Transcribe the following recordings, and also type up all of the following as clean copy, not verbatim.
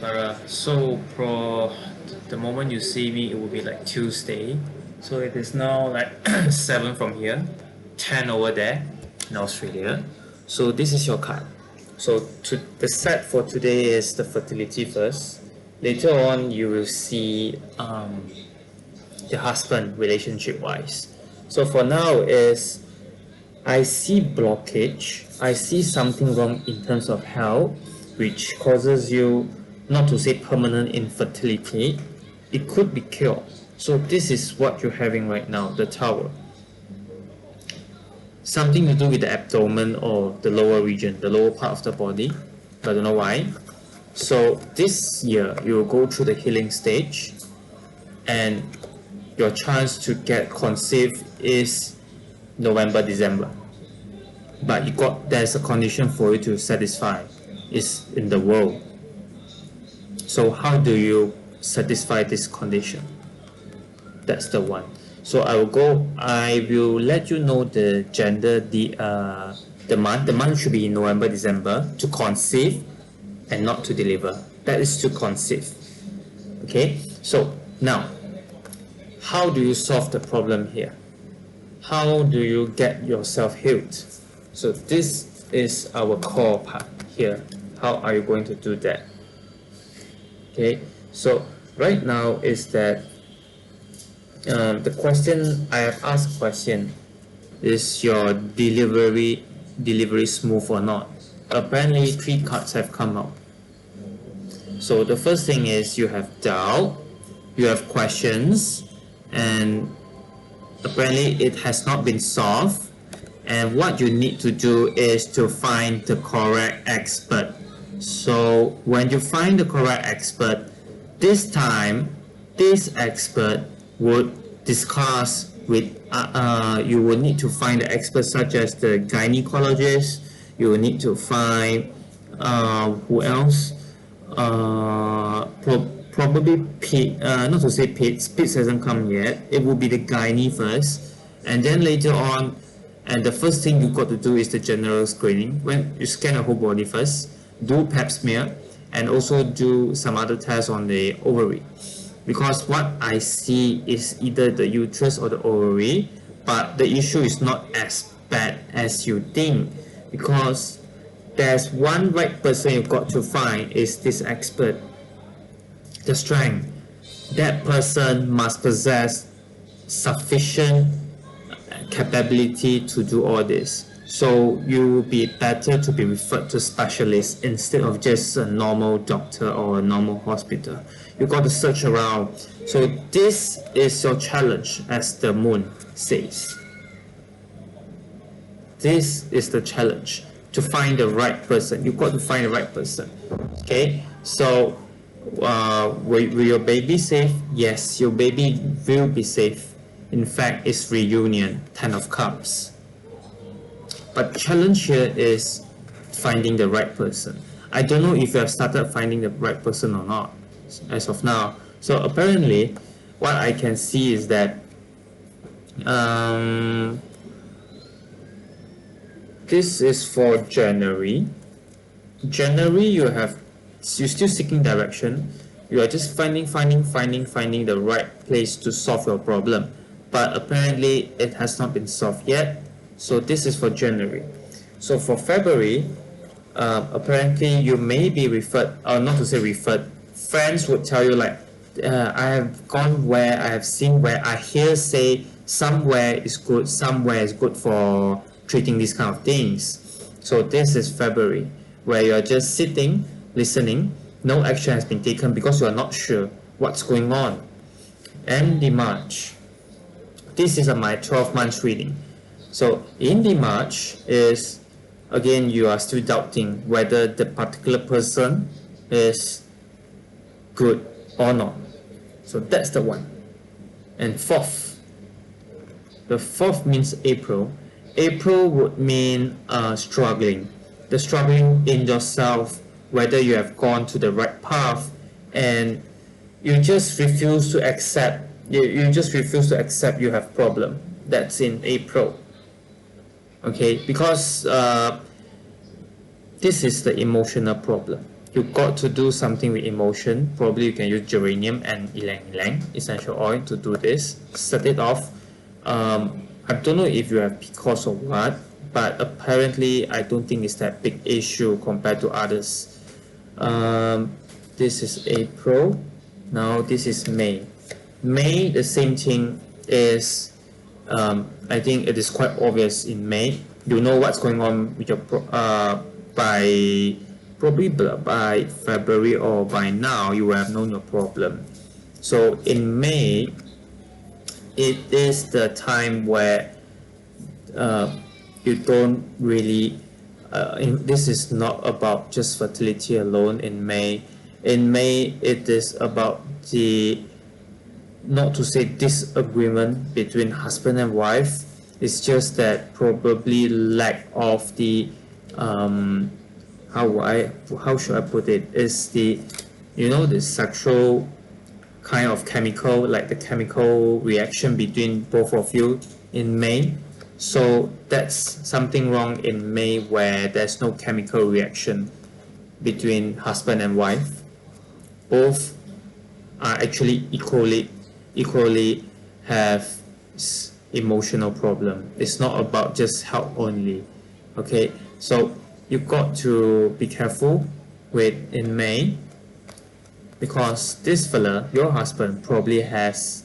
Farah. So for the moment you see me, it will be like Tuesday. So it is now like 7 from here, 10 over there in Australia. So this is your card. So the set for today is the fertility first. Later on, you will see the husband relationship wise. So for now is I see blockage. I see something wrong in terms of health, which causes you not to say permanent infertility. It could be cured. So this is what you're having right now, the tower. Something to do with the abdomen or the lower region, the lower part of the body. I don't know why. So this year you will go through the healing stage, and your chance to get conceived is November, December. But there's a condition for you to satisfy. It's in the world. So how do you satisfy this condition? That's the one. So I will let you know the gender, the month. The month should be in November, December to conceive and not to deliver. That is to conceive. Okay, so now how do you solve the problem here? How do you get yourself healed? So this is our core part here. How are you going to do that? Okay, so right now is that the question I have asked question is your delivery smooth or not? Apparently 3 cards have come out. So the first thing is you have doubt, you have questions, and apparently it has not been solved, and what you need to do is to find the correct expert. So when you find the correct expert, this time this expert would discuss with you will need to find the experts such as the gynecologist. You will need to find who else, probably not to say PITS hasn't come yet. It will be the gynae first, and then later on, and the first thing you got to do is the general screening. When you scan the whole body first, do pap smear, and also do some other tests on the ovary, because what I see is either the uterus or the ovary, but the issue is not as bad as you think, because there's one right person you've got to find is this expert. The strength, that person must possess sufficient capability to do all this. So you will be better to be referred to specialists instead of just a normal doctor or a normal hospital. You got to search around. So this is your challenge, as the moon says. This is the challenge, to find the right person. You got to find the right person. Okay, so will your baby safe? Yes, your baby will be safe. In fact, it's reunion, 10 of cups. But challenge here is finding the right person. I don't know if you have started finding the right person or not as of now. So apparently what I can see is that this is for January. You're still seeking direction. You are just finding the right place to solve your problem, but apparently it has not been solved yet. So this is for January. So for February, apparently you may be referred, or not to say referred, friends would tell you like, I have gone where, I have seen where, I hear say somewhere is good, somewhere is good for treating these kind of things. So this is February, where you are just sitting, listening, no action has been taken because you are not sure what's going on. And the March, this is my 12 months reading. So in the March is, again, you are still doubting whether the particular person is good or not. So that's the one. And fourth, the fourth means April. April would mean struggling. The struggling in yourself, whether you have gone to the right path, and you just refuse to accept. You just refuse to accept you have problem. That's in April. Okay, because this is the emotional problem. you got to do something with emotion. Probably you can use geranium and ylang ylang essential oil to do this. Set it off. I don't know if you have PCOS or what, but apparently I don't think it's that big issue compared to others. This is April. Now this is May. May, the same thing is, I think it is quite obvious in May. You know what's going on with your by probably by February or by now you will have known your problem. So in May, it is the time where you don't really this is not about just fertility alone. In May it is about the, not to say disagreement between husband and wife, it's just that probably lack of the how should I put it, is the, you know, the sexual kind of chemical, like the chemical reaction between both of you in May. So that's something wrong in May, where there's no chemical reaction between husband and wife. Both are actually equally have emotional problem. It's not about just health only. Okay, so you've got to be careful with in May, because this fella, your husband, probably has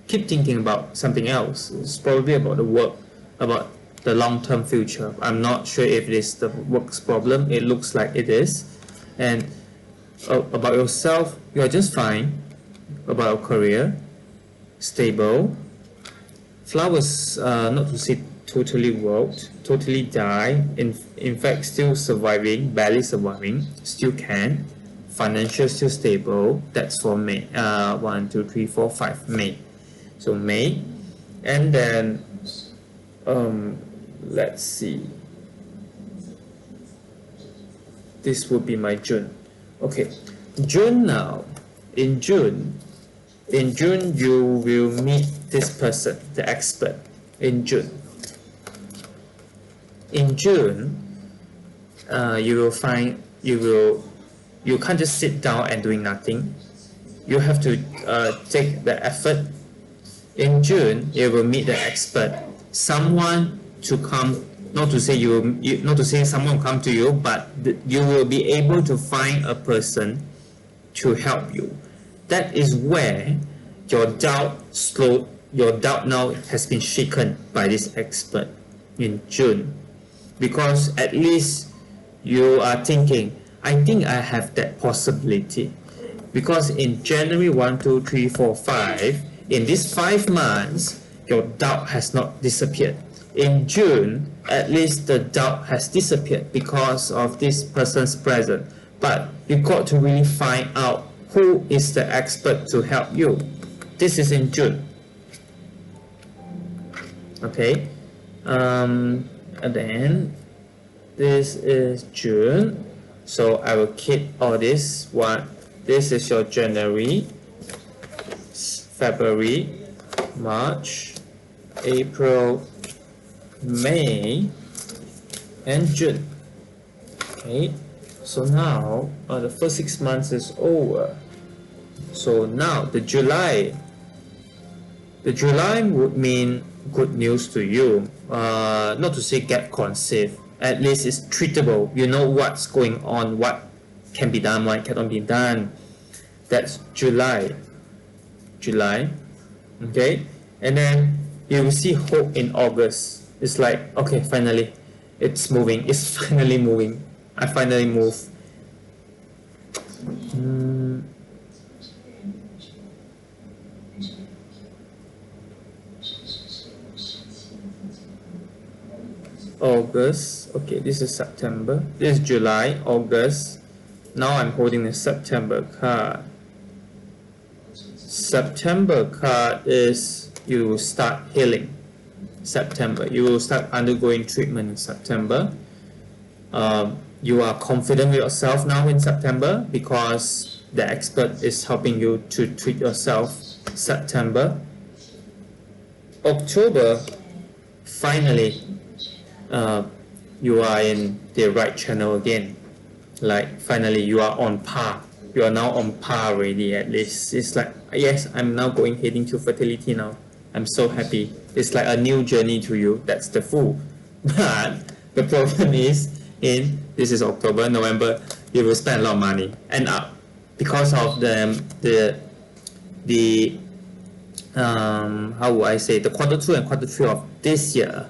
keep thinking about something else. It's probably about the work, about the long-term future. I'm not sure if it is the work's problem. It looks like it is. And about yourself, you are just fine. About your career, stable. Flowers, not to say totally wilt, totally die. In fact, still surviving, barely surviving, still can. Financial still stable. That's for May. 1, 2, 3, 4, 5. May. So May, and then let's see. This would be my June. Okay, June now. In June, you will meet this person, the expert. In June, you will find you can't just sit down and doing nothing. You have to take the effort. In June, you will meet the expert, someone to come. Not to say not to say someone will come to you, but you will be able to find a person to help you. That is where your doubt now has been shaken by this expert in June, because at least you are thinking, I think I have that possibility, because in January 1, 2, 3, 4, 5. In these 5 months, your doubt has not disappeared. In June, at least the doubt has disappeared because of this person's presence. But you got to really find out who is the expert to help you. This is in June. Okay. And then this is June. So I will keep all this one. This is your January, February, March, April, May, and June. Okay, so now the first 6 months is over. So now the July would mean good news to you. Not to say get conceived, at least it's treatable. You know what's going on, what can be done, what cannot be done. That's July. Okay, and then you will see hope in August. It's like, okay, finally it's moving, it's finally moving, I finally move. August, okay, this is September, this is July, August. Now I'm holding the September card. September card is you will start healing. September, you will start undergoing treatment in September. You are confident with yourself now in September because the expert is helping you to treat yourself. September. October, finally, you are in the right channel again. like finally you are on par. You are now on par already at least. It's like, yes, I'm now heading to fertility now. I'm so happy. It's like a new journey to you. That's the full. But the problem is, this is October, November, you will spend a lot of money. And because of the how would I say, the quarter 2 and quarter 3 of this year,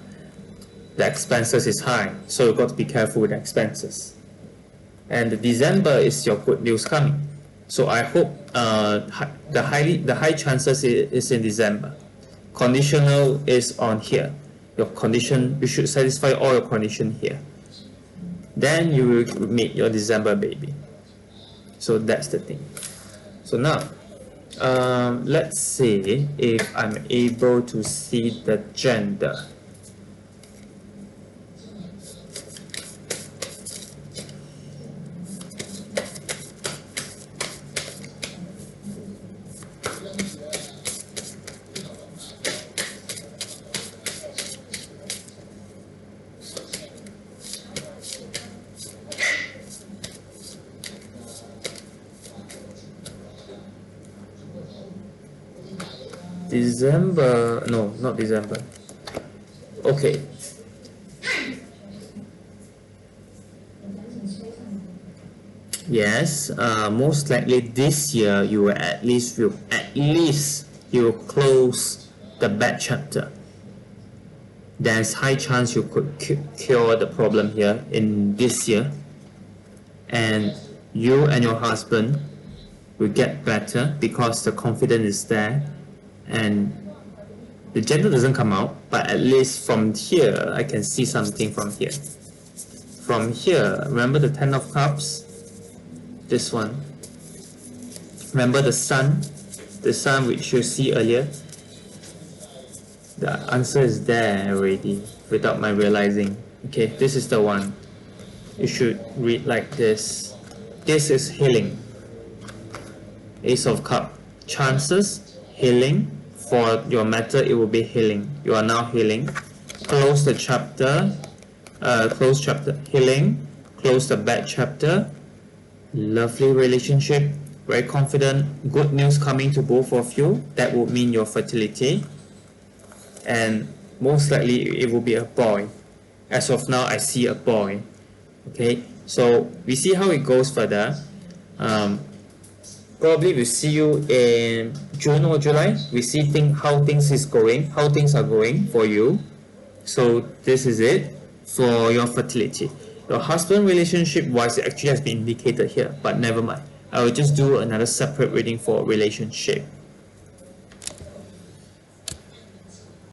the expenses is high. So you've got to be careful with the expenses. And December is your good news coming. So I hope the high chances is in December. Conditional is on here. Your condition, you should satisfy all your condition here. Then you will meet your December baby. So that's the thing. So now, let's see if I'm able to see the gender. December, no, not December. Okay. Yes, most likely this year you will at least you will close the bad chapter. There's high chance you could cure the problem here in this year, and you and your husband will get better because the confidence is there. And the gender doesn't come out, but at least from here I can see something from here. From here, remember the 10 of Cups? This one. Remember the sun which you see earlier? The answer is there already without my realizing. Okay, this is the one. You should read like this. This is healing. Ace of Cups. Chances, healing. For your matter, it will be healing. You are now healing. Close the chapter. Close chapter. Healing. Close the bad chapter. Lovely relationship. Very confident. Good news coming to both of you. That would mean your fertility. And most likely it will be a boy. As of now, I see a boy. Okay. So we see how it goes further. Probably we'll see you in June or July. We see how things are going for you. So this is it for your fertility. Your husband relationship wise, it actually has been indicated here, but never mind. I will just do another separate reading for relationship.